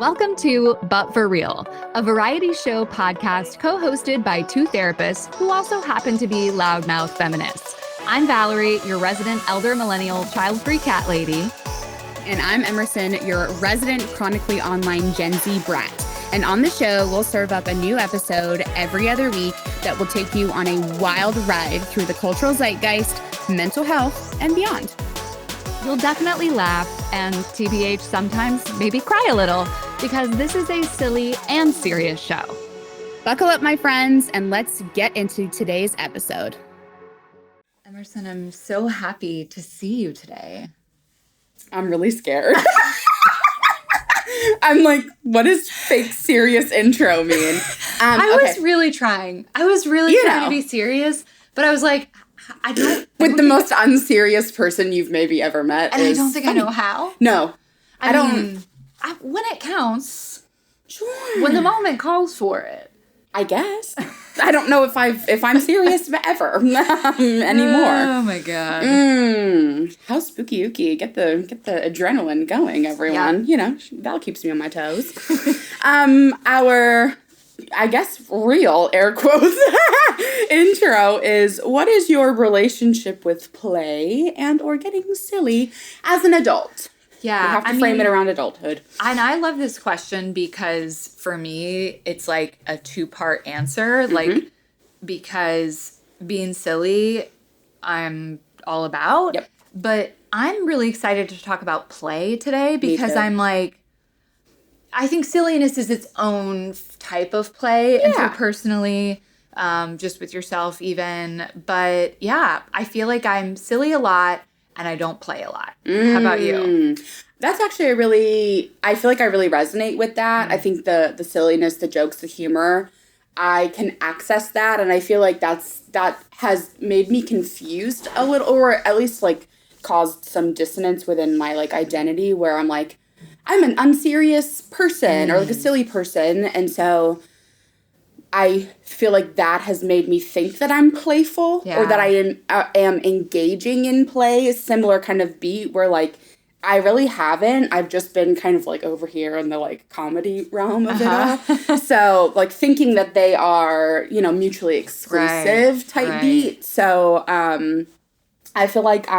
Welcome to But For Real, a variety show podcast co-hosted by two therapists who also happen to be loudmouth feminists. I'm Valerie, your resident elder millennial child-free cat lady. And I'm Emerson, your resident chronically online Gen Z brat. And on the show, we'll serve up a new episode every other week that will take you on a wild ride through the cultural zeitgeist, mental health, and beyond. You'll definitely laugh and TBH sometimes maybe cry a little because this is a silly and serious show. Buckle up, my friends, and let's get into today's episode. Emerson, I'm so happy to see you today. I'm really scared. I'm like, what does fake serious intro mean? I was really trying. I was really trying to be serious, but I was like, I don't. With the most unserious person you've maybe ever met. And I don't think I know how. No. I don't. When it counts. Sure. When the moment calls for it. I guess. I don't know if I'm serious ever anymore. Oh my God. How spooky ooky. Get the adrenaline going, everyone. Yeah. You know, Val keeps me on my toes. Our, I guess, real air quotes intro is, what is your relationship with play and or getting silly as an adult? Yeah. You have to frame it around adulthood. And I love this question because for me, it's like a two-part answer. Mm-hmm. Like, because being silly, I'm all about. Yep. But I'm really excited to talk about play today because I'm like, I think silliness is its own type of play interpersonally, just with yourself even. But yeah, I feel like I'm silly a lot and I don't play a lot. How about you? That's actually I feel like I really resonate with that. I think the silliness, the jokes, the humor, I can access that. And I feel like that has made me confused a little, or at least like caused some dissonance within my like identity where I'm like, I'm an unserious person or like a silly person. And so I feel like that has made me think that I'm playful or that I am engaging in play, a similar kind of beat where like I really haven't. I've just been kind of like over here in the like comedy realm of it all. So like thinking that they are, you know, mutually exclusive type beat. So I feel like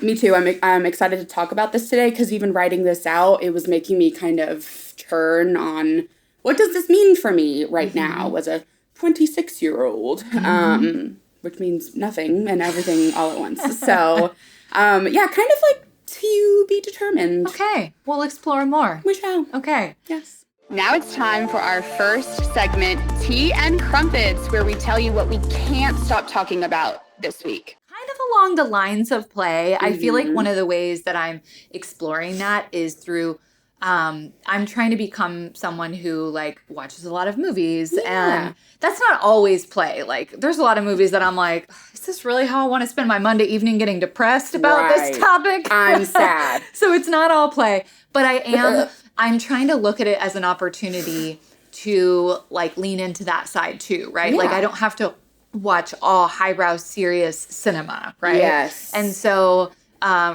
me too. I'm excited to talk about this today because even writing this out, it was making me kind of turn on what does this mean for me right now as a 26-year-old, which means nothing and everything all at once. So, kind of like to be determined. Okay, we'll explore more. We shall. Okay. Yes. Now it's time for our first segment, Tea and Crumpets, where we tell you what we can't stop talking about this week. Kind of along the lines of play, I feel like one of the ways that I'm exploring that is through I'm trying to become someone who like watches a lot of movies and that's not always play. Like there's a lot of movies that I'm like, is this really how I want to spend my Monday evening getting depressed about this topic? I'm sad. So it's not all play, but I'm trying to look at it as an opportunity to like lean into that side too, right? Yeah. Like I don't have to watch all highbrow serious cinema, right? Yes. And so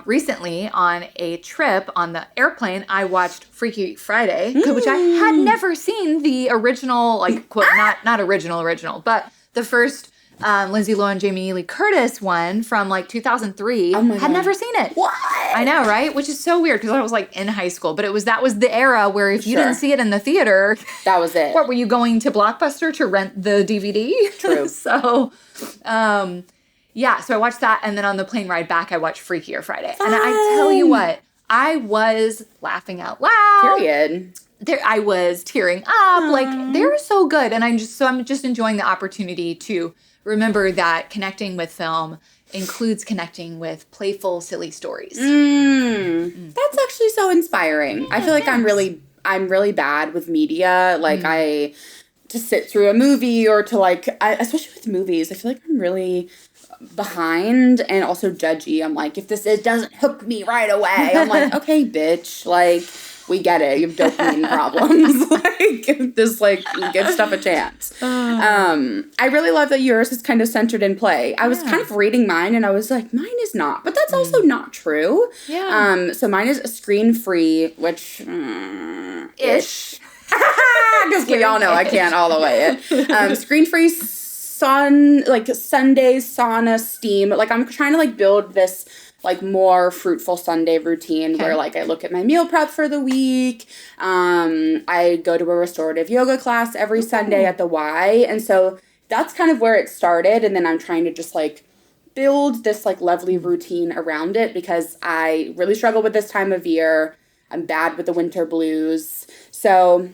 recently on a trip on the airplane, I watched Freaky Friday, which I had never seen the original, like, quote, not original, but the first Lindsay Lohan, Jamie Lee Curtis one from like 2003. Had never seen it. What? I know, right? Which is so weird because I was like in high school, but that was the era where if you didn't see it in the theater, that was it. What, were you going to Blockbuster to rent the DVD? True. So, so I watched that, and then on the plane ride back, I watched Freakier Friday. Fun. And I tell you what, I was laughing out loud. Period. I was tearing up. Like, they were so good. And I'm just enjoying the opportunity to remember that connecting with film includes connecting with playful, silly stories. That's actually so inspiring. I feel like I'm really bad with media. Like, to sit through a movie or to like, especially with movies, I feel like I'm really behind and also judgy. I'm like, if it doesn't hook me right away, I'm like, okay, bitch, like, we get it. You have dopamine problems. Like, just like give stuff a chance. I really love that yours is kind of centered in play. I was kind of reading mine and I was like, mine is not, but that's also not true. Yeah. So mine is screen-free, which ish. Because we all know I can't all the way it. Screen-free Sunday sauna steam. Like I'm trying to like build this like more fruitful Sunday routine where like I look at my meal prep for the week. I go to a restorative yoga class every Sunday at the Y. And so that's kind of where it started. And then I'm trying to just like build this like lovely routine around it because I really struggle with this time of year. I'm bad with the winter blues. So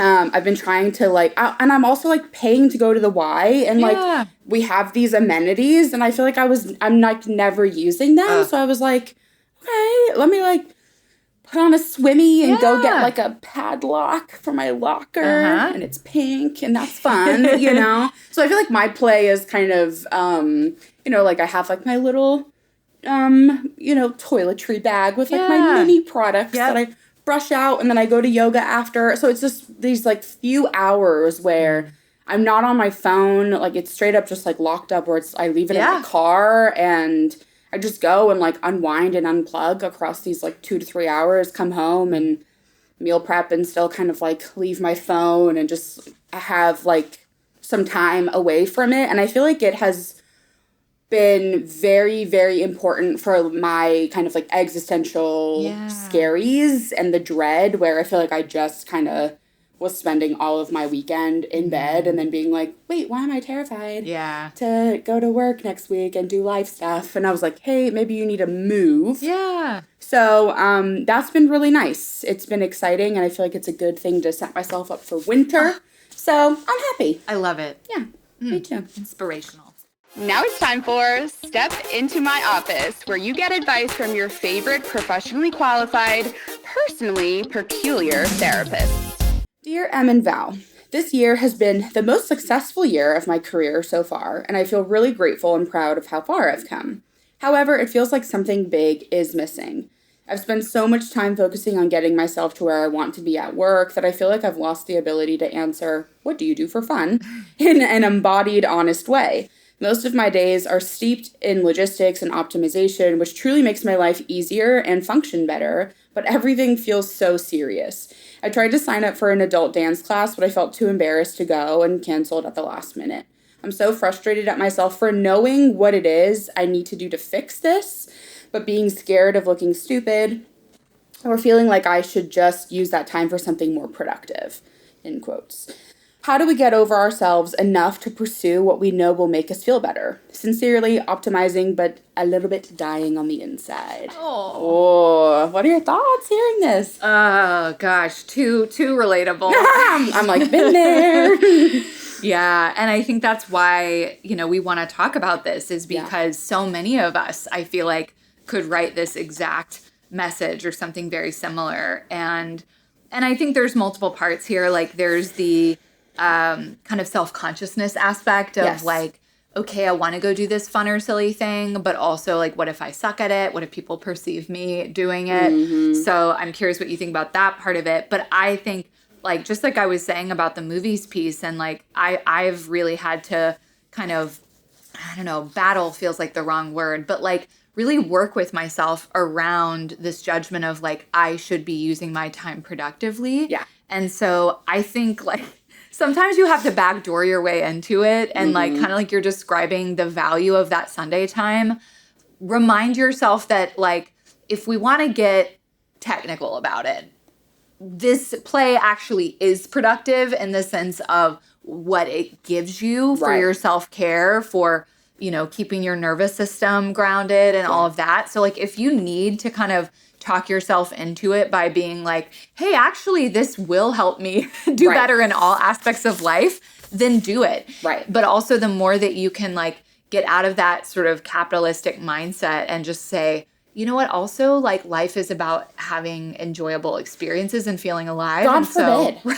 I've been trying to like, and I'm also like paying to go to the Y and like we have these amenities and I feel like I'm like never using them. So I was like, okay, let me like put on a swimmy and go get like a padlock for my locker and it's pink and that's fun, you know? So I feel like my play is kind of, you know, like I have like my little, you know, toiletry bag with like my mini products that I brush out and then I go to yoga after. So it's just these like few hours where I'm not on my phone. Like it's straight up just like locked up where I leave it in my car and I just go and like unwind and unplug across these like 2 to 3 hours, come home and meal prep and still kind of like leave my phone and just have like some time away from it. And I feel like it has been very, very important for my kind of like existential scaries and the dread where I feel like I just kind of was spending all of my weekend in bed and then being like, wait, why am I terrified to go to work next week and do life stuff? And I was like, hey, maybe you need to move. Yeah. So that's been really nice. It's been exciting and I feel like it's a good thing to set myself up for winter. So I'm happy. I love it. Yeah, me too. Inspirational. Now it's time for Step Into My Office, where you get advice from your favorite professionally qualified, personally peculiar therapists. Dear Em and Val, this year has been the most successful year of my career so far, and I feel really grateful and proud of how far I've come. However, it feels like something big is missing. I've spent so much time focusing on getting myself to where I want to be at work that I feel like I've lost the ability to answer, what do you do for fun, in an embodied, honest way. Most of my days are steeped in logistics and optimization, which truly makes my life easier and function better, but everything feels so serious. I tried to sign up for an adult dance class, but I felt too embarrassed to go and canceled at the last minute. I'm so frustrated at myself for knowing what it is I need to do to fix this, but being scared of looking stupid or feeling like I should just use that time for something more productive, in quotes. How do we get over ourselves enough to pursue what we know will make us feel better? Sincerely, optimizing, but a little bit dying on the inside. Oh, what are your thoughts hearing this? Oh, gosh, too relatable. I'm like, been there. Yeah, and I think that's why, you know, we want to talk about this is because so many of us, I feel like, could write this exact message or something very similar. And I think there's multiple parts here. Like, there's the kind of self-consciousness aspect of like, okay, I want to go do this fun or silly thing, but also like, what if I suck at it? What if people perceive me doing it? So I'm curious what you think about that part of it. But I think like, just like I was saying about the movies piece and like, I've really had to kind of, I don't know, battle feels like the wrong word, but like really work with myself around this judgment of like, I should be using my time productively. Yeah. And so I think like, sometimes you have to backdoor your way into it and like kind of like you're describing the value of that Sunday time. Remind yourself that like if we want to get technical about it, this play actually is productive in the sense of what it gives you for your self-care, for, you know, keeping your nervous system grounded and all of that. So like if you need to kind of talk yourself into it by being like, hey, actually, this will help me do better in all aspects of life, then do it. Right. But also the more that you can like get out of that sort of capitalistic mindset and just say, you know what, also like life is about having enjoyable experiences and feeling alive. God forbid.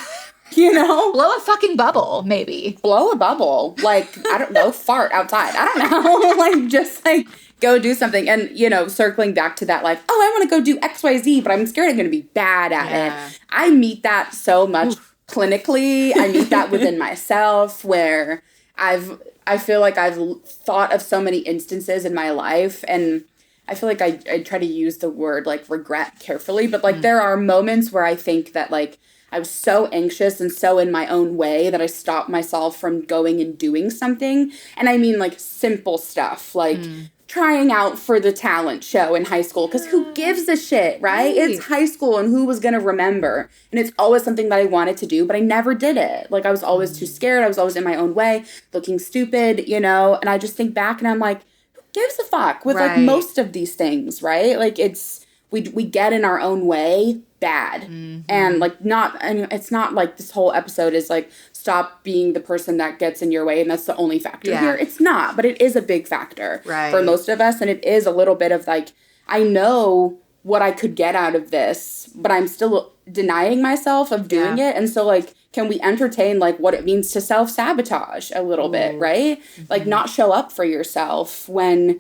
You know? Blow a fucking bubble, maybe. Blow a bubble. Like, I don't know, fart outside. I don't know. Like, just like go do something. And, you know, circling back to that, like, oh, I want to go do XYZ, but I'm scared I'm going to be bad at it. I meet that so much clinically. I meet that within myself, where I feel like I've thought of so many instances in my life, and I feel like I try to use the word, like, regret carefully, but, like, there are moments where I think that, like, I was so anxious and so in my own way that I stopped myself from going and doing something. And I mean, like, simple stuff, like trying out for the talent show in high school, because who gives a shit, right? It's high school, and who was going to remember? And it's always something that I wanted to do, but I never did it. Like, I was always too scared. I was always in my own way, looking stupid, you know? And I just think back and I'm like, who gives a fuck with, like, most of these things, right? Like, it's, we get in our own way bad. And, like, it's not like this whole episode is, like, stop being the person that gets in your way, and that's the only factor here. It's not, but it is a big factor for most of us, and it is a little bit of, like, I know what I could get out of this, but I'm still denying myself of doing it, and so, like, can we entertain, like, what it means to self-sabotage a little bit, right? Like, not show up for yourself when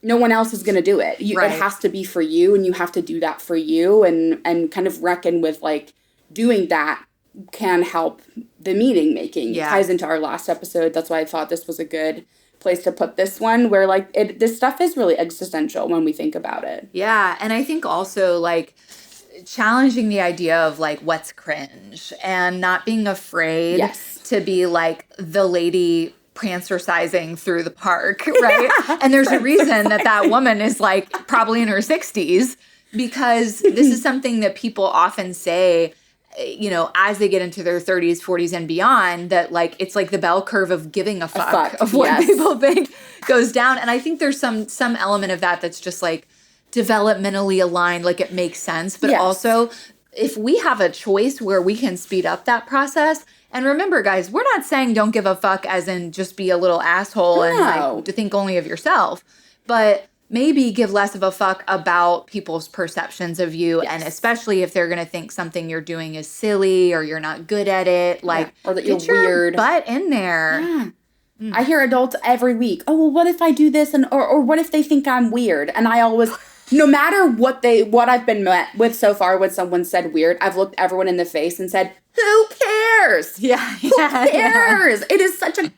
no one else is going to do it. It has to be for you, and you have to do that for you, and kind of reckon with, like, doing that can help the meaning making. It ties into our last episode. That's why I thought this was a good place to put this one, where, like, this stuff is really existential when we think about it. Yeah, and I think also, like, challenging the idea of, like, what's cringe, and not being afraid to be, like, the lady prancercising through the park, right? And there's a reason that woman is, like, probably in her 60s, because this is something that people often say, you know, as they get into their 30s, 40s, and beyond, that, like, it's like the bell curve of giving a fuck of what people think goes down. And I think there's some element of that that's just, like, developmentally aligned, like, it makes sense. But also, if we have a choice where we can speed up that process, and remember, guys, we're not saying don't give a fuck as in just be a little asshole and, like, to think only of yourself, but maybe give less of a fuck about people's perceptions of you, and especially if they're going to think something you're doing is silly or you're not good at it, like, or that get you're your weird butt in there. I hear adults every week, oh, well, what if I do this, and or what if they think I'm weird? And I always, no matter what I've been met with so far when someone said weird, I've looked everyone in the face and said, who cares? Who cares? It is such a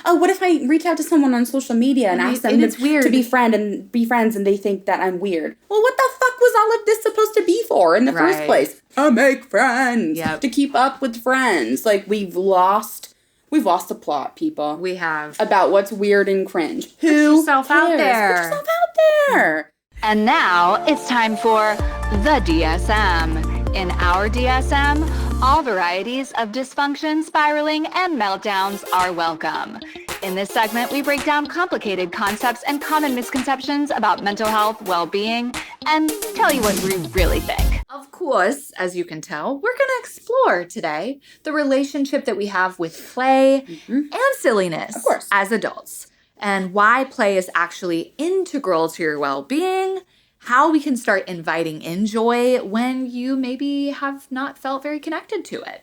what if I reach out to someone on social media and ask them to be friends, and they think that I'm weird? Well, what the fuck was all of this supposed to be for in the first place? To make friends. To keep up with friends. Like, we've lost the plot, people. We have. About what's weird and cringe. Put yourself out there. Put yourself out there. And now it's time for the DSM. In our DSM, all varieties of dysfunction, spiraling, and meltdowns are welcome. In this segment, we break down complicated concepts and common misconceptions about mental health, well-being, and tell you what we really think. Of course, as you can tell, we're going to explore today the relationship that we have with play and silliness as adults, and why play is actually integral to your well-being, how we can start inviting in joy when you maybe have not felt very connected to it.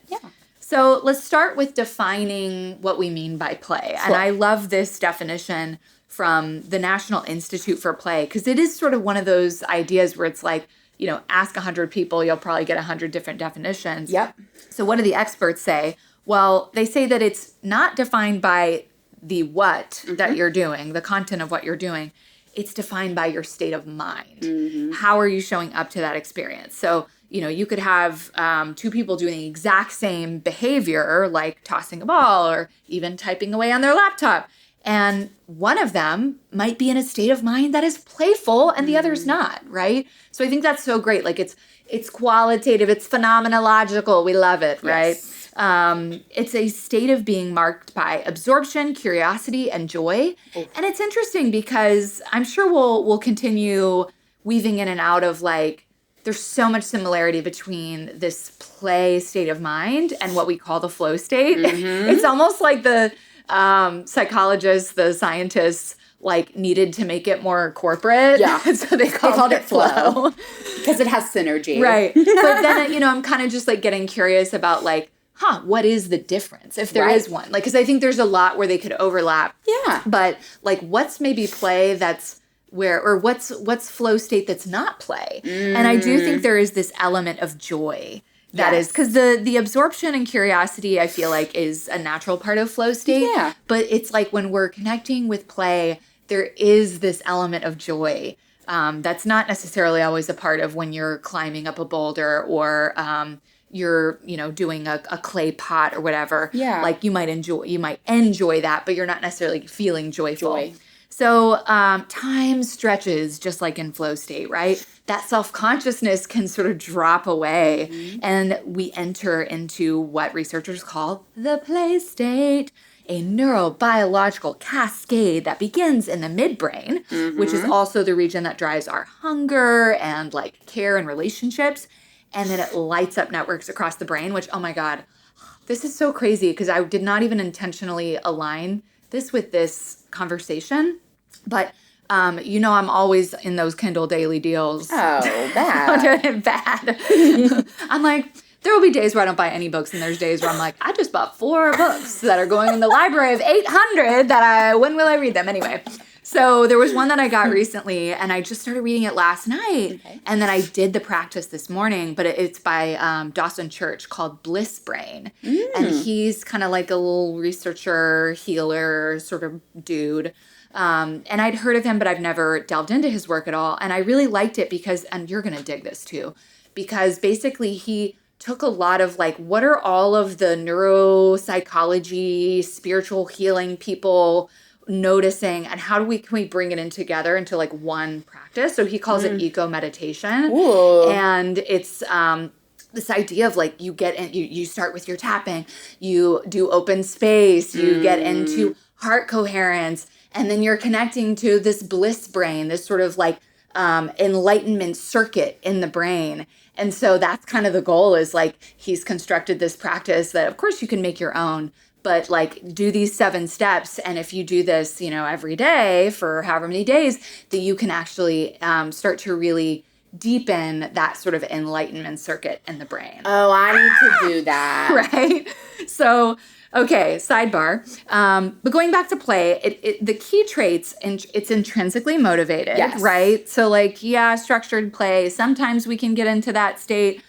So let's start with defining what we mean by play. And I love this definition from the National Institute for Play, because it is sort of one of those ideas where it's like, you know, ask 100 people, you'll probably get 100 different definitions. So what do the experts say? Well, they say that it's not defined by the what that you're doing, the content of what you're doing. It's defined by your state of mind. How are you showing up to that experience? So, you know, you could have two people doing the exact same behavior, like tossing a ball or even typing away on their laptop. And one of them might be in a state of mind that is playful and the other's not, right? So I think that's so great. Like, it's qualitative, it's phenomenological. We love it, right? It's a state of being marked by absorption, curiosity, and joy. And it's interesting because I'm sure we'll continue weaving in and out of, like, there's so much similarity between this play state of mind and what we call the flow state. It's almost like the psychologists, the scientists, like, needed to make it more corporate. So they called it flow. Because it has synergy. Right. But then, you know, I'm kind of just, like, getting curious about, like, what is the difference, if there is one? Like, because I think there's a lot where they could overlap. But, like, what's maybe play that's where, or what's flow state that's not play? And I do think there is this element of joy That is, because the absorption and curiosity, I feel like, is a natural part of flow state. Yeah. But it's like when we're connecting with play, there is this element of joy that's not necessarily always a part of when you're climbing up a boulder or you're, doing a clay pot or whatever. Yeah. Like you might enjoy that, but you're not necessarily feeling joyful. Joy. So time stretches just like in flow state, right? That self-consciousness can sort of drop away and we enter into what researchers call the play state, a neurobiological cascade that begins in the midbrain, which is also the region that drives our hunger and like care and relationships. And then it lights up networks across the brain, which, oh my God, this is so crazy because I did not even intentionally align this with this conversation. But, I'm always in those Kindle daily deals. Oh, bad. Bad. I'm like, there will be days where I don't buy any books, and there's days where I'm like, I just bought 4 books that are going in the library of 800 when will I read them? Anyway, so there was one that I got recently, and I just started reading it last night, and then I did the practice this morning, but it's by Dawson Church called Bliss Brain, and he's kind of like a little researcher, healer sort of dude. And I'd heard of him, but I've never delved into his work at all. And I really liked it because, and you're going to dig this too, because basically he took a lot of like, what are all of the neuropsychology, spiritual healing people noticing, and how can we bring it in together into like one practice? So he calls it eco meditation. Ooh. And it's, this idea of like you get in, you start with your tapping, you do open space, you get into heart coherence, and then you're connecting to this bliss brain, this sort of like enlightenment circuit in the brain. And so that's kind of the goal, is like he's constructed this practice that of course you can make your own, but like do these 7 steps. And if you do this, every day for however many days, that you can actually start to really deepen that sort of enlightenment circuit in the brain. Oh, I need to do that. Right? So, okay, sidebar. But going back to play, the key traits, it's intrinsically motivated, right? So like, structured play. Sometimes we can get into that state,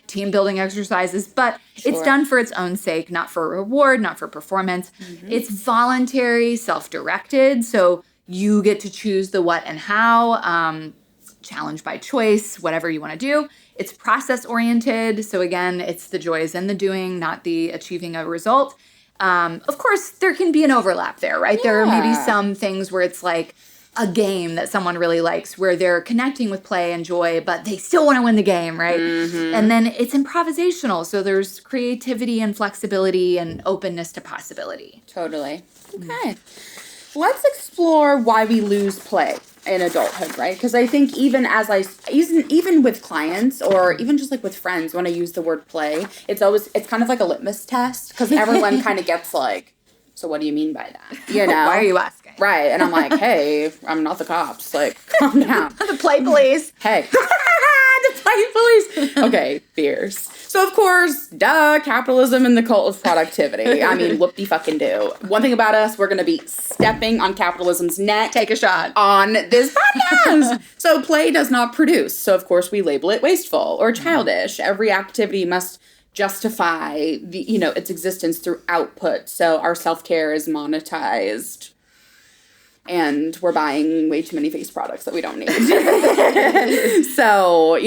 team building exercises, but it's done for its own sake, not for reward, not for performance. It's voluntary, self-directed. So you get to choose the what and how, challenge by choice, whatever you want to do. It's process-oriented. So again, it's the joys in the doing, not the achieving a result. Of course, there can be an overlap there, right? There may be some things where it's like a game that someone really likes, where they're connecting with play and joy, but they still want to win the game, right? And then it's improvisational. So there's creativity and flexibility and openness to possibility. Totally. Okay. Let's explore why we lose play in adulthood, right? Because I think even with clients or even just like with friends, when I use the word play, it's kind of like a litmus test, because everyone kind of gets like, so what do you mean by that? Why are you asking? Right. And I'm like, hey, I'm not the cops. Like, calm down. The play police. Hey. The play police. Okay, fierce. So, of course, capitalism and the cult of productivity. I mean, whoop-de-fucking-do. One thing about us, we're going to be stepping on capitalism's neck. Take a shot. On this podcast. So, play does not produce. So, of course, we label it wasteful or childish. Every activity must justify its existence through output. So, our self-care is monetized. And we're buying way too many face products that we don't need. So,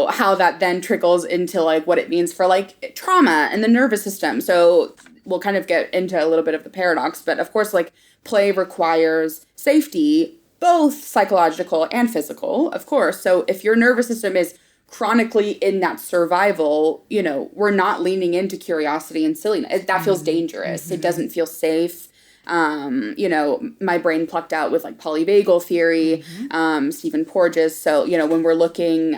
how that then trickles into, like, what it means for, like, trauma and the nervous system. So we'll kind of get into a little bit of the paradox. But, of course, like, play requires safety, both psychological and physical, of course. So if your nervous system is chronically in that survival, we're not leaning into curiosity and silliness. That feels dangerous. It doesn't feel safe. My brain plucked out with like polyvagal theory, Stephen Porges. So, when we're looking,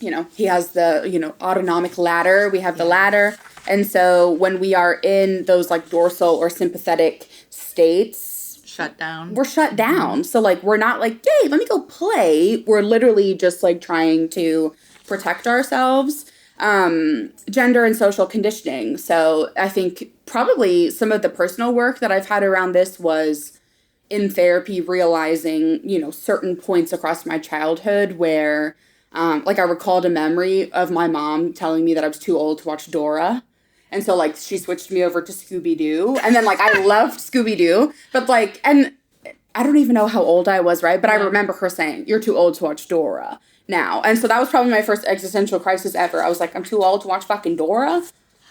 he has the, autonomic ladder, we have the ladder. And so when we are in those like dorsal or sympathetic states, we're shut down. So like, we're not like, yay, let me go play. We're literally just like trying to protect ourselves. Gender and social conditioning. So I think probably some of the personal work that I've had around this was in therapy, realizing, certain points across my childhood where Like, I recalled a memory of my mom telling me that I was too old to watch Dora. And so, like, she switched me over to Scooby-Doo. And then, like, I loved Scooby-Doo. But, like, and I don't even know how old I was, right? But I remember her saying, you're too old to watch Dora now. And so that was probably my first existential crisis ever. I was like, I'm too old to watch fucking Dora?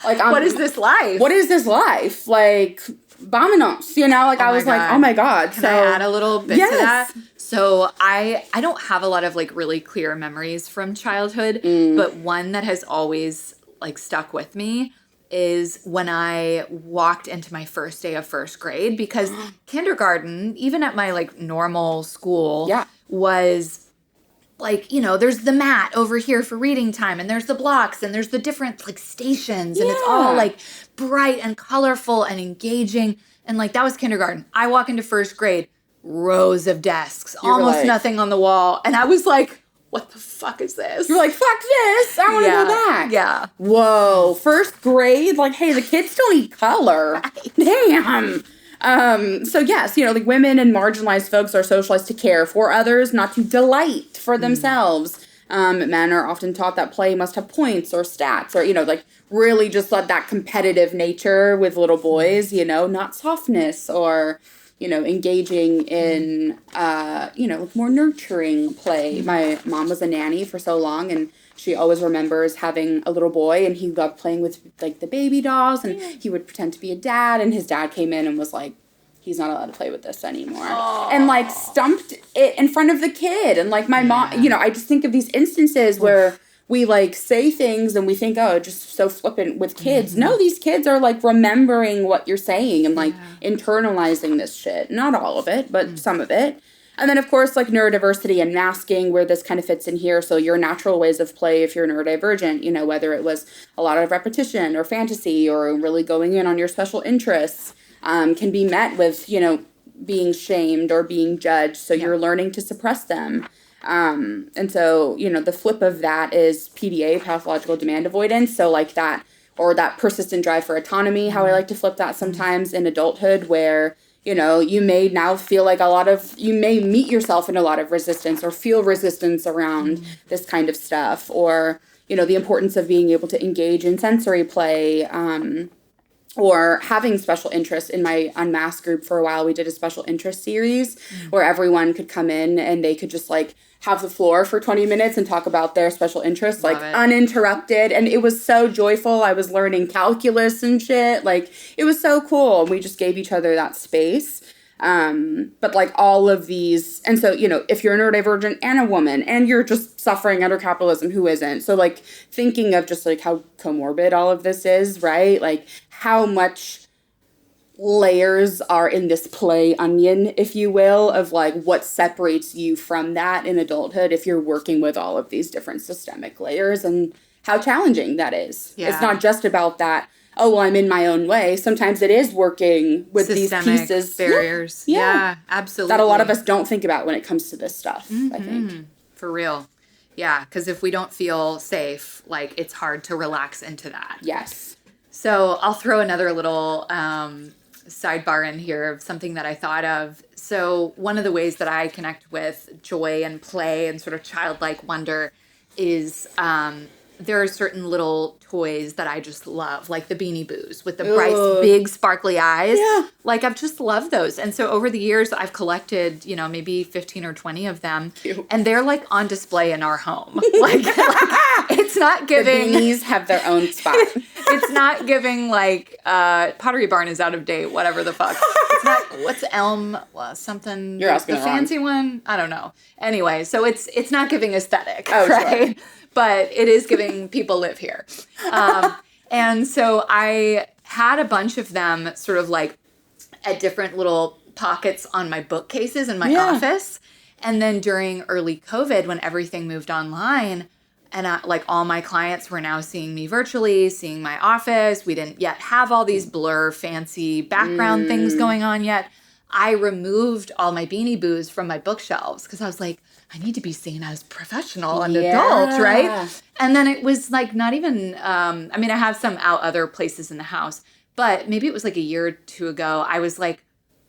Like, what is this life? What is this life? Like, vámonos, you know? Like, I was like, oh my God. Can I add a little bit to that? So I don't have a lot of, like, really clear memories from childhood, but one that has always, like, stuck with me is when I walked into my first day of first grade, because kindergarten, even at my, like, normal school, was, like, you know, there's the mat over here for reading time, and there's the blocks, and there's the different, like, stations, and it's all, like, bright and colorful and engaging, and, like, that was kindergarten. I walk into first grade, rows of desks, almost nothing on the wall, and I was like, what the fuck is this? You're like, fuck this, I want to go back. Yeah. Whoa, first grade? Like, hey, the kids still need color. Right. Damn. So yes, you know, like, women and marginalized folks are socialized to care for others, not to delight for themselves. Men are often taught that play must have points or stats, or, you know, like, really just let that competitive nature with little boys, you know, not softness or, you know, engaging in, you know, more nurturing play. My mom was a nanny for so long, and she always remembers having a little boy, and he loved playing with, like, the baby dolls, and he would pretend to be a dad, and his dad came in and was like, he's not allowed to play with this anymore. Aww. And, like, stumped it in front of the kid. And, like, my mom, you know, I just think of these instances where we, like, say things and we think, oh, just so flippant with kids. No, these kids are, like, remembering what you're saying and, like, internalizing this shit. Not all of it, but some of it. And then, of course, like, neurodiversity and masking, where this kind of fits in here. So your natural ways of play, if you're neurodivergent, you know, whether it was a lot of repetition or fantasy or really going in on your special interests, can be met with, you know, being shamed or being judged. So you're learning to suppress them. And so, you know, the flip of that is PDA, pathological demand avoidance. So, like, that, or that persistent drive for autonomy, how I like to flip that sometimes in adulthood, where, you know, you may now feel like you may meet yourself in a lot of resistance or feel resistance around this kind of stuff, or, you know, the importance of being able to engage in sensory play, or having special interests. In my Unmasked group for a while, we did a special interest series where everyone could come in and they could just, like, have the floor for 20 minutes and talk about their special interests, like, uninterrupted. And it was so joyful. I was learning calculus and shit. Like, it was so cool. And we just gave each other that space. But, like, all of these, and so, you know, if you're a neurodivergent and a woman and you're just suffering under capitalism, who isn't? So, like, thinking of just, like, how comorbid all of this is, right? Like, how much layers are in this play onion, if you will, of, like, what separates you from that in adulthood if you're working with all of these different systemic layers, and how challenging that is. Yeah. It's not just about that, oh, well, I'm in my own way. Sometimes it is working with systemic these pieces. Barriers. Yeah, absolutely. That a lot of us don't think about when it comes to this stuff, I think. For real. Yeah, because if we don't feel safe, like, it's hard to relax into that. Yes. So I'll throw another little sidebar in here of something that I thought of. So one of the ways that I connect with joy and play and sort of childlike wonder is there are certain little toys that I just love, like the Beanie Boos with the bright, big, sparkly eyes. Yeah. Like, I've just loved those. And so over the years, I've collected, you know, maybe 15 or 20 of them. Cute. And they're, like, on display in our home. like it's not giving... The beanies have their own spot. It's not giving, like, Pottery Barn is out of date, whatever the fuck. It's not... What's Elm? Something... You're asking the fancy one? I don't know. Anyway, so it's not giving aesthetic, right? Sure. But it is giving people live here. And so I had a bunch of them sort of, like, at different little pockets on my bookcases in my office. And then during early COVID, when everything moved online, and like, all my clients were now seeing me virtually, seeing my office. We didn't yet have all these blur fancy background things going on yet. I removed all my Beanie Boos from my bookshelves because I was like, I need to be seen as professional and adult, right? And then it was, like, not even, I mean, I have some out other places in the house, but maybe it was like a year or two ago, I was like,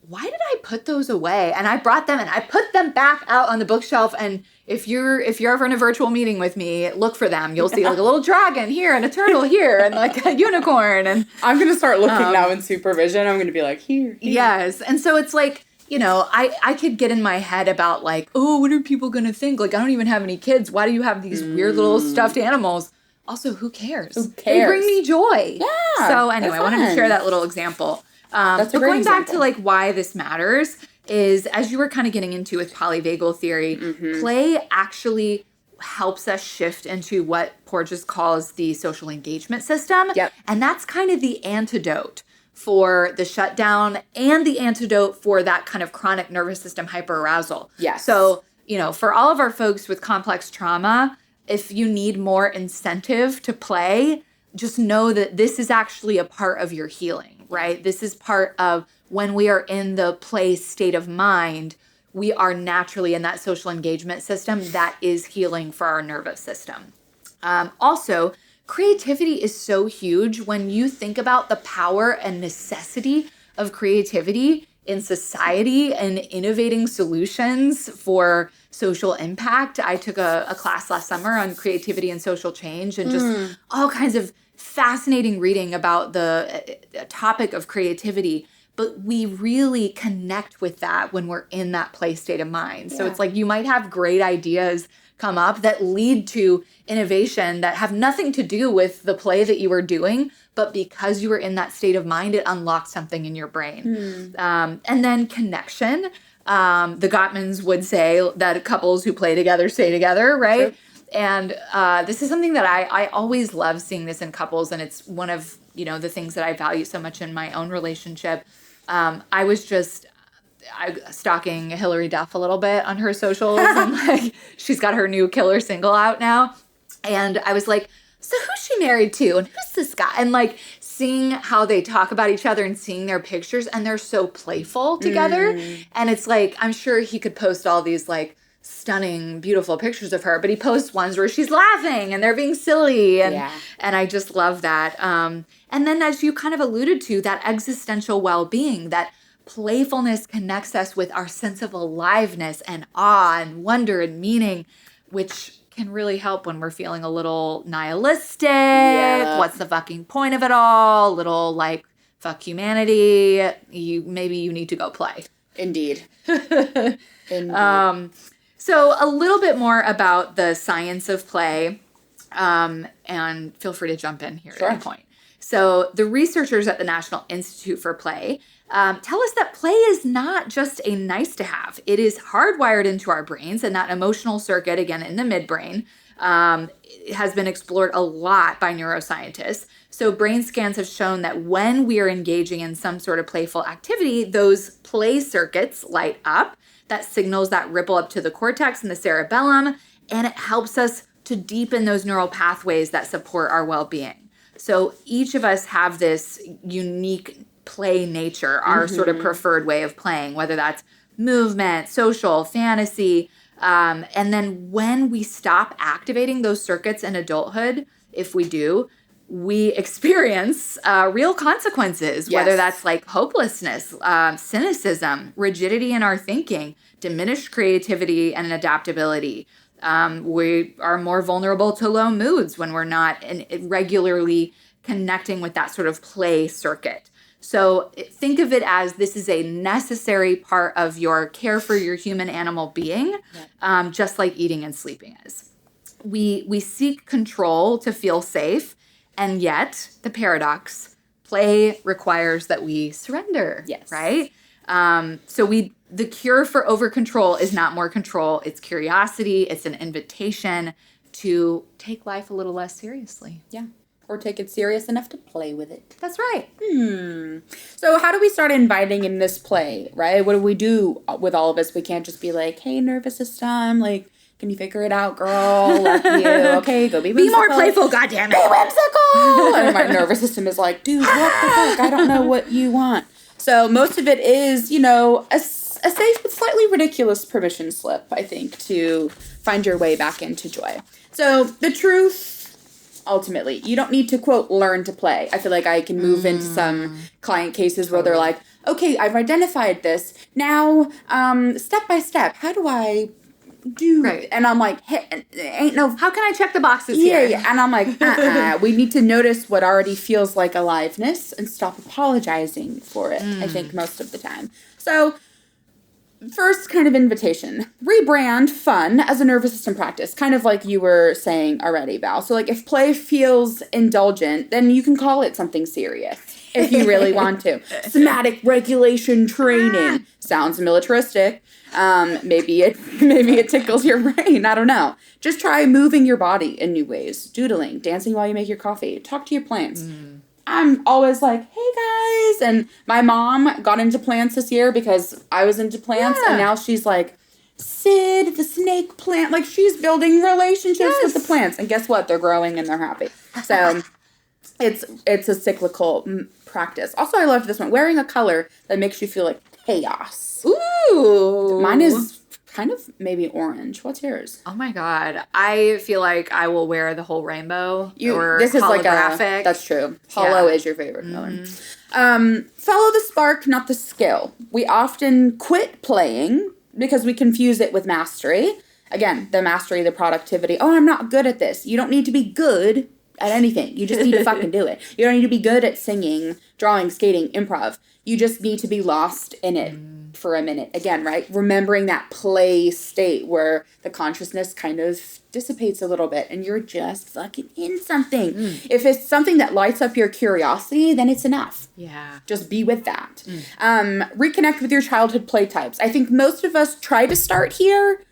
why did I put those away? And I brought them and I put them back out on the bookshelf, and if you're ever in a virtual meeting with me, look for them. You'll see like a little dragon here and a turtle here and like a unicorn. And I'm going to start looking now in supervision. I'm going to be like, here. Yes. And so it's like, you know, I could get in my head about like, oh, what are people going to think? Like, I don't even have any kids. Why do you have these weird little stuffed animals? Also, who cares? Who cares? They bring me joy. Yeah. So anyway, I wanted to share that little example. That's a but great going back example. to like why this matters is, as you were kind of getting into with polyvagal theory, play actually helps us shift into what Porges calls the social engagement system. Yep. And that's kind of the antidote for the shutdown and the antidote for that kind of chronic nervous system hyperarousal. Yes. So, you know, for all of our folks with complex trauma, if you need more incentive to play, just know that this is actually a part of your healing, right? This is part of when we are in the play state of mind, we are naturally in that social engagement system that is healing for our nervous system. Also, creativity is so huge when you think about the power and necessity of creativity in society and innovating solutions for social impact. I took a class last summer on creativity and social change and just all kinds of fascinating reading about the topic of creativity. But we really connect with that when we're in that play state of mind. So it's like you might have great ideas come up that lead to innovation that have nothing to do with the play that you were doing, but because you were in that state of mind, it unlocked something in your brain. And then connection. The Gottmans would say that couples who play together stay together, right? Sure. And this is something that I always love seeing this in couples, and it's one of, you know, the things that I value so much in my own relationship. I was just stalking Hillary Duff a little bit on her socials, and like she's got her new killer single out now, and I was like, so who's she married to, and who's this guy, and like seeing how they talk about each other and seeing their pictures, and they're so playful together, and it's like I'm sure he could post all these like stunning, beautiful pictures of her, but he posts ones where she's laughing and they're being silly, and I just love that. And then, as you kind of alluded to, that existential well-being, that playfulness connects us with our sense of aliveness and awe and wonder and meaning, which can really help when we're feeling a little nihilistic. What's the fucking point of it all? A little like, fuck humanity. Maybe you need to go play. Indeed. So a little bit more about the science of play, and feel free to jump in here at any point. So the researchers at the National Institute for Play tell us that play is not just a nice to have. It is hardwired into our brains, and that emotional circuit, again, in the midbrain, has been explored a lot by neuroscientists. So brain scans have shown that when we are engaging in some sort of playful activity, those play circuits light up. That signals that ripple up to the cortex and the cerebellum, and it helps us to deepen those neural pathways that support our well-being. So each of us have this unique play nature, our sort of preferred way of playing, whether that's movement, social, fantasy. And then when we stop activating those circuits in adulthood, if we do, we experience real consequences, whether that's like hopelessness, cynicism, rigidity in our thinking, diminished creativity and adaptability. We are more vulnerable to low moods when we're not regularly connecting with that sort of play circuit. So think of it as this is a necessary part of your care for your human animal being, just like eating and sleeping is. We seek control to feel safe, and yet the paradox, play requires that we surrender, right? So the cure for over-control is not more control. It's curiosity. It's an invitation to take life a little less seriously. Yeah. Or take it serious enough to play with it. That's right. So how do we start inviting in this play, right? What do we do with all of us? We can't just be like, hey, nervous system, like, can you figure it out, girl? Love you. Okay, go be whimsical. Be more playful, goddammit. Be whimsical. And my nervous system is like, dude, what the fuck? I don't know what you want. So most of it is, you know, a safe but slightly ridiculous permission slip, I think, to find your way back into joy. So the truth, ultimately, you don't need to, quote, learn to play. I feel like I can move into some client cases where they're like, okay, I've identified this. Now, step by step, how do I dude. Right. And I'm like, hey, ain't no... How can I check the boxes here? Yeah. And I'm like, we need to notice what already feels like aliveness and stop apologizing for it, I think, most of the time. So... First kind of invitation, rebrand fun as a nervous system practice, kind of like you were saying already, Val. So like if play feels indulgent, then you can call it something serious if you really want to. Somatic regulation training sounds militaristic. Maybe it tickles your brain. I don't know. Just try moving your body in new ways, doodling, dancing while you make your coffee, talk to your plants. I'm always like, hey guys, and my mom got into plants this year because I was into plants, and now she's like, Sid, the snake plant, like she's building relationships with the plants, and guess what? They're growing and they're happy. So it's a cyclical practice. Also, I loved this one, wearing a color that makes you feel like chaos. Ooh. Mine is kind of maybe orange. What's yours? Oh my God. I feel like I will wear the whole rainbow or this is holographic. Like that's true. Hollow is your favorite color. Follow the spark, not the skill. We often quit playing because we confuse it with mastery. Again, the mastery, the productivity. Oh, I'm not good at this. You don't need to be good at anything. You just need to fucking do it. You don't need to be good at singing, drawing, skating, improv. You just need to be lost in it for a minute. Again, right? Remembering that play state where the consciousness kind of dissipates a little bit and you're just fucking in something. If it's something that lights up your curiosity, then it's enough. Yeah. Just be with that. Reconnect with your childhood play types. I think most of us try to start here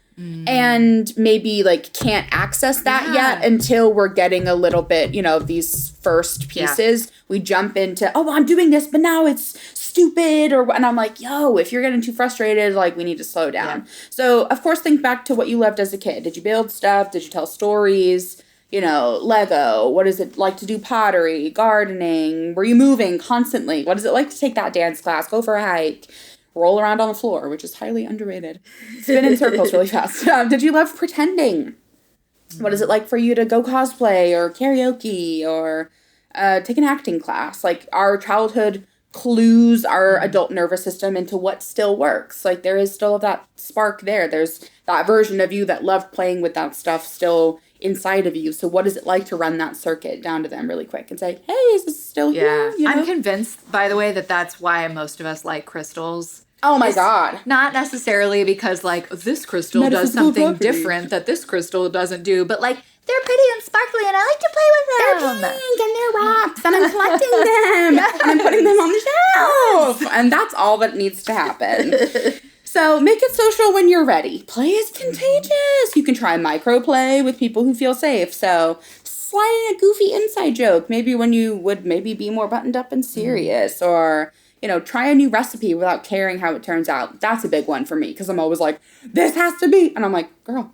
and maybe like can't access that yet until we're getting a little bit, these first pieces. We jump into, oh, I'm doing this, but now it's stupid, and I'm like, yo, if you're getting too frustrated, like, we need to slow down. So, of course, think back to what you loved as a kid. Did you build stuff? Did you tell stories? Lego. What is it like to do pottery, gardening? Were you moving constantly? What is it like to take that dance class, go for a hike, roll around on the floor, which is highly underrated, spin in circles really fast? Did you love pretending? What is it like for you to go cosplay or karaoke or take an acting class? Like, our childhood clues our adult nervous system into what still works. Like, there is still that spark there. There's that version of you that loved playing with that stuff still inside of you. So what is it like to run that circuit down to them really quick and say, hey, is this still here? I'm convinced, by the way, that that's why most of us like crystals. Oh my God. Not necessarily because, like, this crystal does something different that this crystal doesn't do, but, like, they're pretty and sparkly, and I like to play with them. They're pink, and they're rocks, and I'm collecting them, and I'm putting them on the shelf. And that's all that needs to happen. So make it social when you're ready. Play is contagious. You can try micro play with people who feel safe. So slide in a goofy inside joke, maybe when you would maybe be more buttoned up and serious, or... try a new recipe without caring how it turns out. That's a big one for me, because I'm always like, this has to be. And I'm like, girl,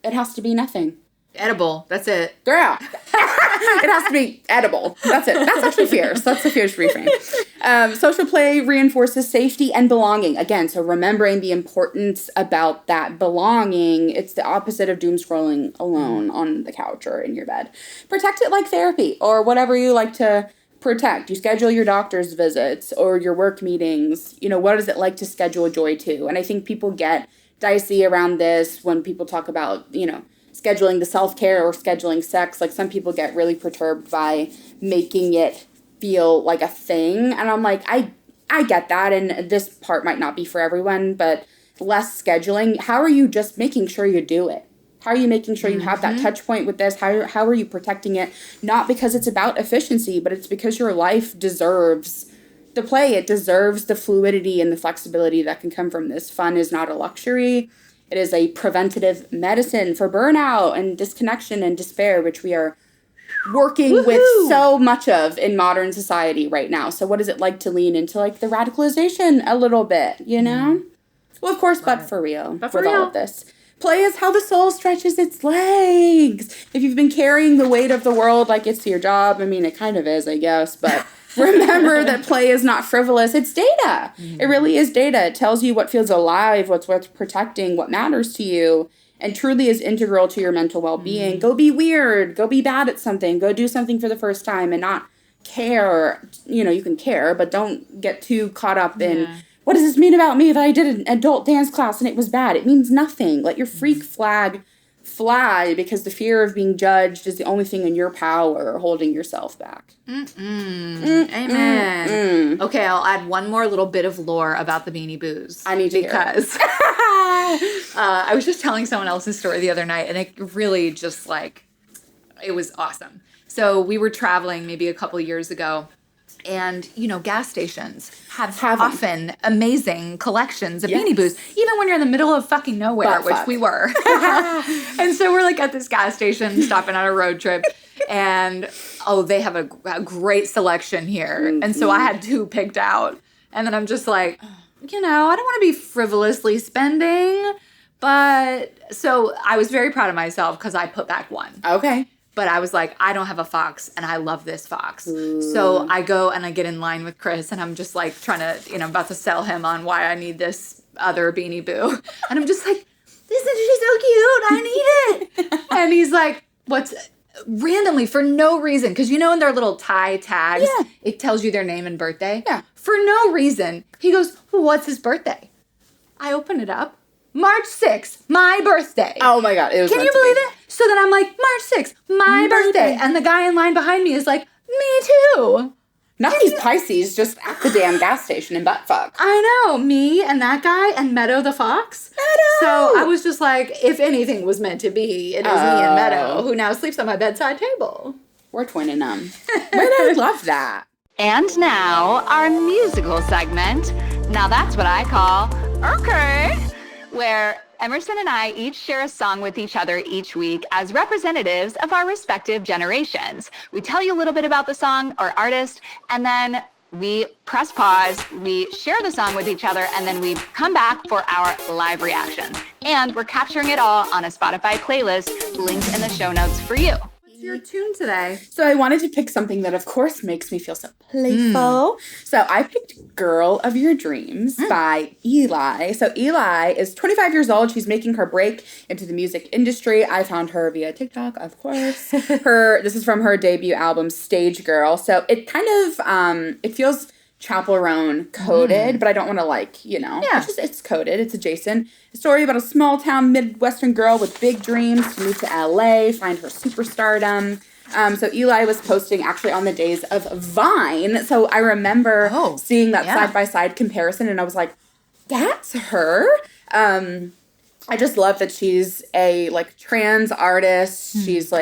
it has to be nothing. Edible. That's it. Girl. It has to be edible. That's it. That's actually fierce. That's the fierce reframe. Social play reinforces safety and belonging. Again, so remembering the importance about that belonging. It's the opposite of doom scrolling alone on the couch or in your bed. Protect it like therapy or whatever you like to protect. You schedule your doctor's visits or your work meetings. What is it like to schedule joy too? And I think people get dicey around this when people talk about, scheduling the self-care or scheduling sex. Like, some people get really perturbed by making it feel like a thing. And I'm like, I get that. And this part might not be for everyone, but less scheduling. How are you just making sure you do it? How are you making sure you have that touch point with this? How are you protecting it? Not because it's about efficiency, but it's because your life deserves the play. It deserves the fluidity and the flexibility that can come from this. Fun is not a luxury. It is a preventative medicine for burnout and disconnection and despair, which we are working with so much of in modern society right now. So what is it like to lean into, like, the radicalization a little bit, Well, of course, but for real with all of this. Play is how the soul stretches its legs. If you've been carrying the weight of the world like it's your job, I mean, it kind of is, I guess, but remember that play is not frivolous. It's data. It really is data. It tells you what feels alive, what's worth protecting, what matters to you, and truly is integral to your mental well-being. Go be weird. Go be bad at something. Go do something for the first time and not care. You can care, but don't get too caught up in what does this mean about me if I did an adult dance class and it was bad? It means nothing. Let your freak flag fly, because the fear of being judged is the only thing in your power holding yourself back. Amen. Okay, I'll add one more little bit of lore about the Beanie Boos. I need to because I was just telling someone else's story the other night, and it really just like, it was awesome. So we were traveling maybe a couple years ago, and, you know, gas stations have often amazing collections of Beanie Boos, even when you're in the middle of fucking nowhere, which we were. And so we're like at this gas station, stopping on a road trip, and, they have a great selection here. And so I had 2 picked out. And then I'm just like, you know, I don't want to be frivolously spending. But so I was very proud of myself because I put back 1. Okay. But I was like, I don't have a fox, and I love this fox. So I go and I get in line with Chris, and I'm just like trying to, you know, about to sell him on why I need this other Beanie Boo. And I'm just like, she's so cute. I need it. And he's like, randomly, for no reason, because you know in their little tie tags, it tells you their name and birthday. Yeah. For no reason. He goes, what's his birthday? I open it up. March 6th, my birthday. Oh my God. It was Can you believe it? So then I'm like, March 6th, my birthday. And the guy in line behind me is like, me too. Not these Pisces just at the damn gas station in buttfuck. I know. Me and that guy and Meadow the fox. Meadow! So I was just like, if anything was meant to be, it is me and Meadow, who now sleeps on my bedside table. We're twinning them. I love that. And now, our musical segment. Now that's what I call Okay, where Emerson and I each share a song with each other each week as representatives of our respective generations. We tell you a little bit about the song or artist, and then we press pause, we share the song with each other, and then we come back for our live reactions. And we're capturing it all on a Spotify playlist linked in the show notes for you. What's your tune today? So I wanted to pick something that, of course, makes me feel so playful. So I picked Girl of Your Dreams by H.Y.C.Y.BH. So H.Y.C.Y.BH is 25 years old. She's making her break into the music industry. I found her via TikTok, of course. This is from her debut album, Stage Girl. So it kind of, it feels Chaperone coded, but I don't want to it's coded. It's adjacent. A story about a small town Midwestern girl with big dreams to move to LA, find her superstardom. So H.Y.C.Y.BH was posting actually on the days of Vine. So I remember seeing that side-by-side comparison, and I was like, that's her. I just love that she's a trans artist. She's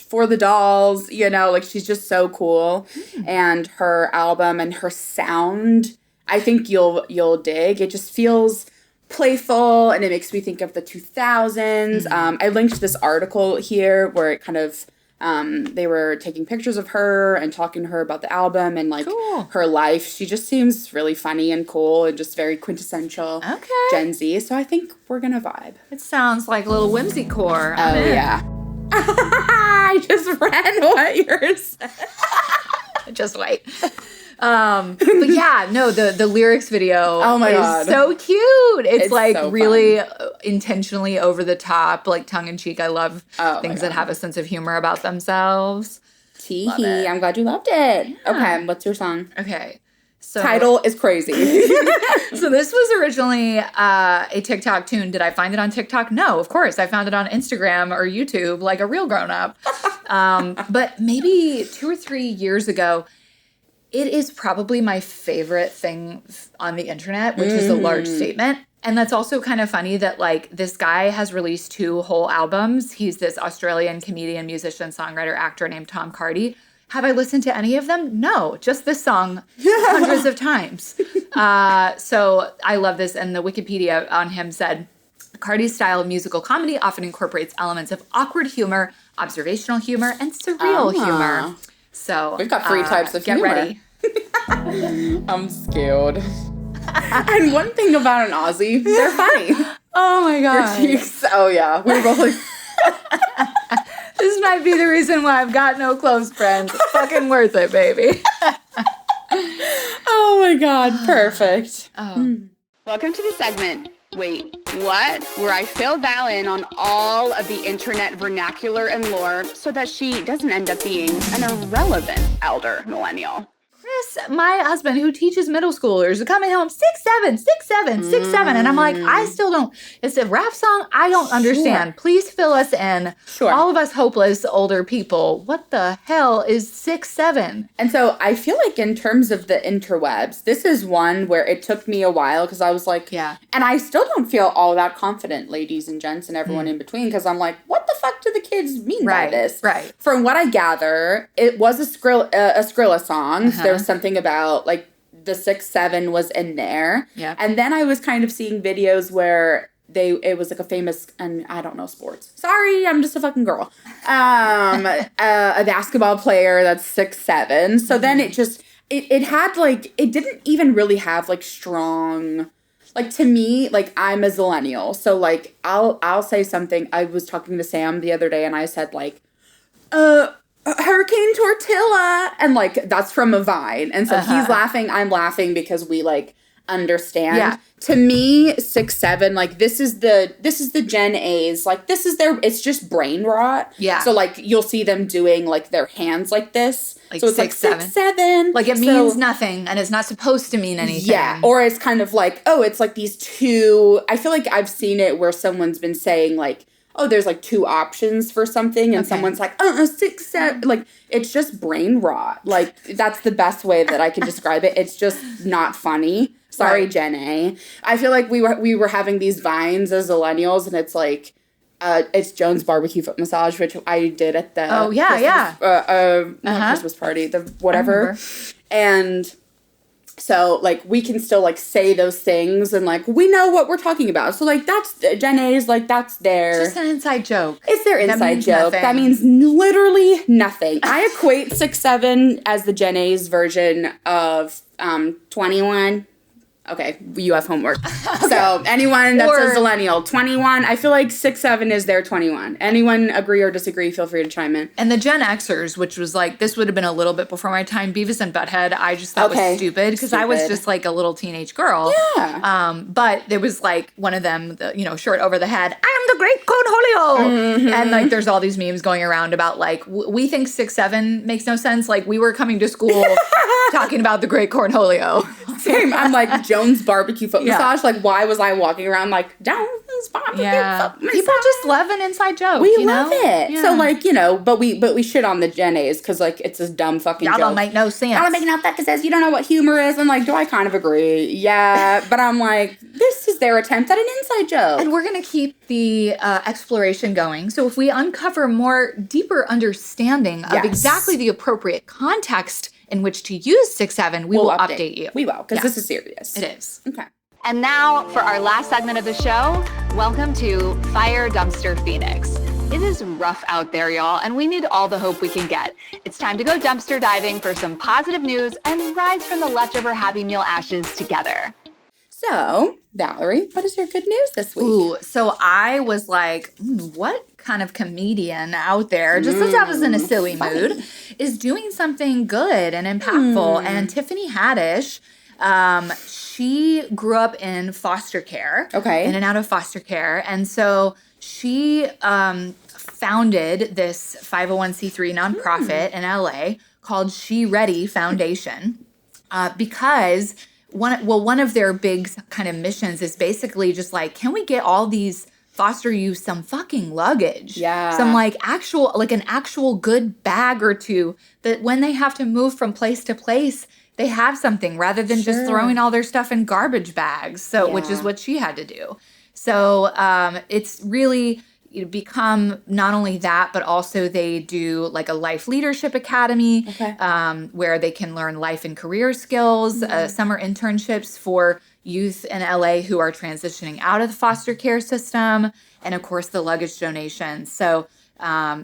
for the dolls, she's just so cool. And her album and her sound, I think you'll dig. It just feels playful, and it makes me think of the 2000s. I linked this article here where it kind of, they were taking pictures of her and talking to her about the album and her life. She just seems really funny and cool and just very quintessential Gen Z. So I think we're gonna vibe. It sounds like a little whimsycore. Yeah. I just read what yours said. Just wait. But yeah, no, the lyrics video is so cute. It's like so really intentionally over the top, like tongue in cheek. I love things that have a sense of humor about themselves. Tee-hee. I'm glad you loved it. Yeah. Okay, what's your song? Okay. So, title is crazy. So this was originally a TikTok tune. Did I find it on TikTok? No, of course. I found it on Instagram or YouTube like a real grown-up. But maybe 2 or 3 years ago, it is probably my favorite thing on the internet, which is a large statement. And that's also kind of funny that, this guy has released 2 whole albums. He's this Australian comedian, musician, songwriter, actor named Tom Cardy. Have I listened to any of them? No, just this song hundreds of times. So I love this. And the Wikipedia on him said, Cardy's style of musical comedy often incorporates elements of awkward humor, observational humor, and surreal humor. So we've got 3 types of humor. Get ready. I'm scared. And one thing about an Aussie, they're funny. Oh my God. Your cheeks. Oh yeah. We were both like... This might be the reason why I've got no close friends. It's fucking worth it, baby. Oh my God. Perfect. Welcome to the segment, Wait, What? Where I fill Val in on all of the internet vernacular and lore so that she doesn't end up being an irrelevant elder millennial. my husband who teaches middle schoolers coming home 6'7", 6'7", 6'7", and I'm like, I still don't. It's a rap song. I don't understand. Sure. Please fill us in. Sure. All of us hopeless older people. What the hell is 6'7"? And so I feel like in terms of the interwebs, this is one where it took me a while because I was like, yeah. And I still don't feel all that confident, ladies and gents and everyone in between, because I'm like, what the fuck do the kids mean by this? Right. From what I gather, it was a Skrilla song. There was something about like the 6'7" was in there. Yeah. And then I was kind of seeing videos where it was like a famous, and I don't know sports. Sorry, I'm just a fucking girl. A basketball player that's 6'7". So then it just, it had like, it didn't even really have like strong, like to me, like I'm a zillennial. So like I'll say something. I was talking to Sam the other day and I said like, Hurricane Tortilla, and like that's from a Vine, and so he's laughing, I'm laughing because we like understand. Yeah. To me, 6'7", like this is the Gen A's, like this is their, it's just brain rot. Yeah. So like you'll see them doing like their hands like this. Like so it's 6'7". Like it means nothing, and it's not supposed to mean anything. Yeah. Or it's kind of like, oh, it's like these two. I feel like I've seen it where someone's been saying like, oh, there's like two options for something, and someone's like, 6'7". Like, it's just brain rot. Like, that's the best way that I can describe it. It's just not funny. Sorry, right. Gen A. I feel like we were having these vines as millennials, and it's like, it's Joan's barbecue foot massage, which I did at the Christmas party, the whatever, and. So, like, we can still, like, say those things, and, like, we know what we're talking about. So, like, that's, Gen A's, like, that's their... It's just an inside joke. It's their inside joke. Nothing. That means literally nothing. I equate 6'7" as the Gen A's version of 21. Okay, you have homework. Okay. So, anyone that's a millennial, 21, I feel like 6'7" is their 21. Anyone agree or disagree, feel free to chime in. And the Gen Xers, which was like, this would have been a little bit before my time, Beavis and Butthead, I just thought was stupid, because I was just like a little teenage girl. Yeah. But there was like one of them, short over the head, I am the great cornholio. Mm-hmm. And like there's all these memes going around about like, we think 6'7" makes no sense. Like we were coming to school talking about the great cornholio. Same. I'm like, Joan's barbecue foot massage. Like, why was I walking around like, Joan's barbecue foot massage? People just love an inside joke. We love it. Yeah. So like, but we shit on the Gen A's because like it's this dumb fucking joke. Y'all don't make no sense. Y'all don't make no fucking sense. You don't know what humor is. I'm like, do I kind of agree? Yeah. But I'm like, this is their attempt at an inside joke. And we're going to keep the exploration going. So if we uncover more deeper understanding of exactly the appropriate context in which to use 6'7", we will update you. We will, because this is serious. It is. Okay. And now for our last segment of the show, welcome to Fire Dumpster Phoenix. It is rough out there, y'all, and we need all the hope we can get. It's time to go dumpster diving for some positive news and rise from the leftover Happy Meal ashes together. So, Valerie, what is your good news this week? Ooh, so I was like, what kind of comedian out there, just as I was in a silly mood, is doing something good and impactful? And Tiffany Haddish, she grew up in foster care. Okay. In and out of foster care. And so she founded this 501c3 nonprofit in LA called She Ready Foundation because... One of their big kind of missions is basically just like, can we get all these foster youth some fucking luggage? Yeah. Some an actual good bag or two that when they have to move from place to place, they have something rather than just throwing all their stuff in garbage bags. So, which is what she had to do. So, it's really become not only that, but also they do like a life leadership academy where they can learn life and career skills, summer internships for youth in LA who are transitioning out of the foster care system, and of course the luggage donations. So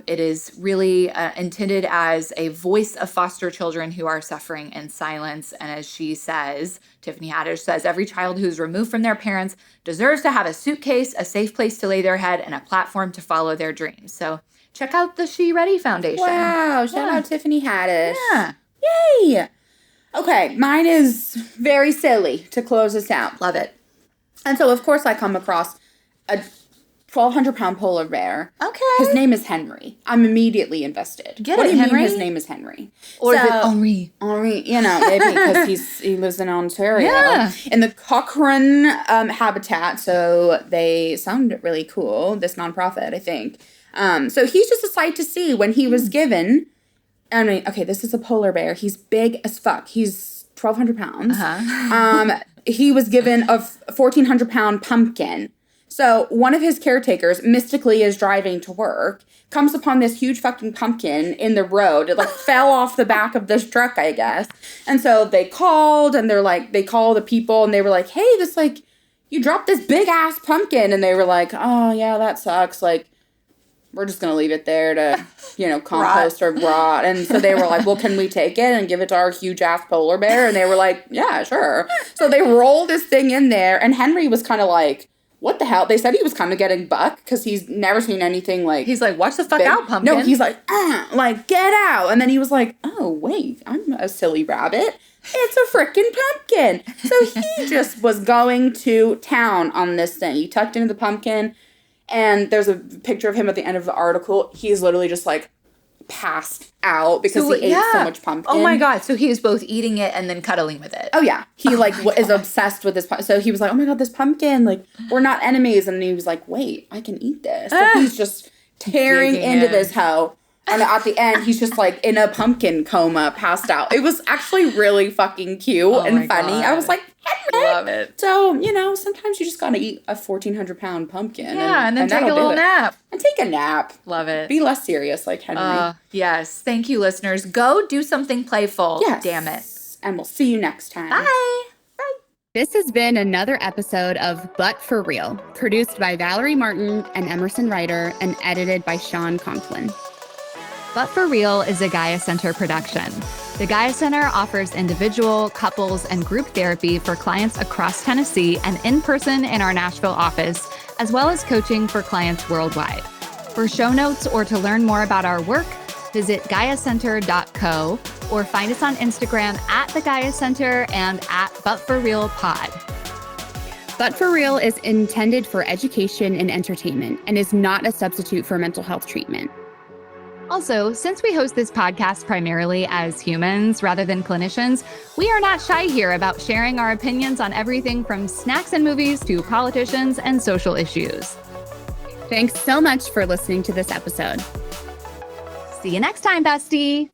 it is really intended as a voice of foster children who are suffering in silence. And as she says, Tiffany Haddish says, every child who's removed from their parents deserves to have a suitcase, a safe place to lay their head, and a platform to follow their dreams. So check out the She Ready Foundation. Wow. Shout out Tiffany Haddish. Yeah. Yay. Okay. Mine is very silly to close us out. Love it. And so, of course, I come across a 1,200-pound polar bear. Okay. His name is Henry. I'm immediately invested. Get what it, do you Henry? mean his name is Henry? Or is it Henri? Henri, maybe because he lives in Ontario. Yeah. In the Cochrane habitat, so they sound really cool, this nonprofit, I think. So he's just a sight to see. When he was given, I mean, okay, this is a polar bear. He's big as fuck. He's 1,200 pounds. He was given a 1,400-pound pumpkin. So one of his caretakers mystically is driving to work, comes upon this huge fucking pumpkin in the road. It fell off the back of this truck, I guess. And so they called and they call the people and they were like, hey, this you dropped this big ass pumpkin. And they were like, oh yeah, that sucks. We're just going to leave it there to, compost or rot. And so they were like, well, can we take it and give it to our huge ass polar bear? And they were like, yeah, sure. So they rolled this thing in there and Henry was kind of like, what the hell? They said he was kind of getting buck because he's never seen anything He's like, watch the fuck out, pumpkin. No, he's like, get out. And then he was like, oh, wait, I'm a silly rabbit. It's a freaking pumpkin. So he just was going to town on this thing. He tucked into the pumpkin, and there's a picture of him at the end of the article. He's literally just passed out because he ate so much pumpkin. Oh my God. So he was both eating it and then cuddling with it. Oh yeah. He is obsessed with this. So he was like, oh my God, this pumpkin, we're not enemies. And he was like, wait, I can eat this. So he's just tearing into this hoe. And at the end, he's just in a pumpkin coma, passed out. It was actually really fucking cute and funny. God. I was like, Henry. Love it. So, sometimes you just gotta eat a 1,400-pound pumpkin. Yeah, and then take a little nap. And take a nap. Love it. Be less serious like Henry. Yes. Thank you, listeners. Go do something playful. Yes. Damn it. And we'll see you next time. Bye. This has been another episode of But For Real, produced by Valerie Martin and Emerson Ryder and edited by Sean Conklin. But For Real is a Gaia Center production. The Gaia Center offers individual, couples, and group therapy for clients across Tennessee and in person in our Nashville office, as well as coaching for clients worldwide. For show notes or to learn more about our work, visit GaiaCenter.co or find us on Instagram at the Gaia Center and at But For Real Pod. But For Real is intended for education and entertainment and is not a substitute for mental health treatment. Also, since we host this podcast primarily as humans rather than clinicians, we are not shy here about sharing our opinions on everything from snacks and movies to politicians and social issues. Thanks so much for listening to this episode. See you next time, bestie.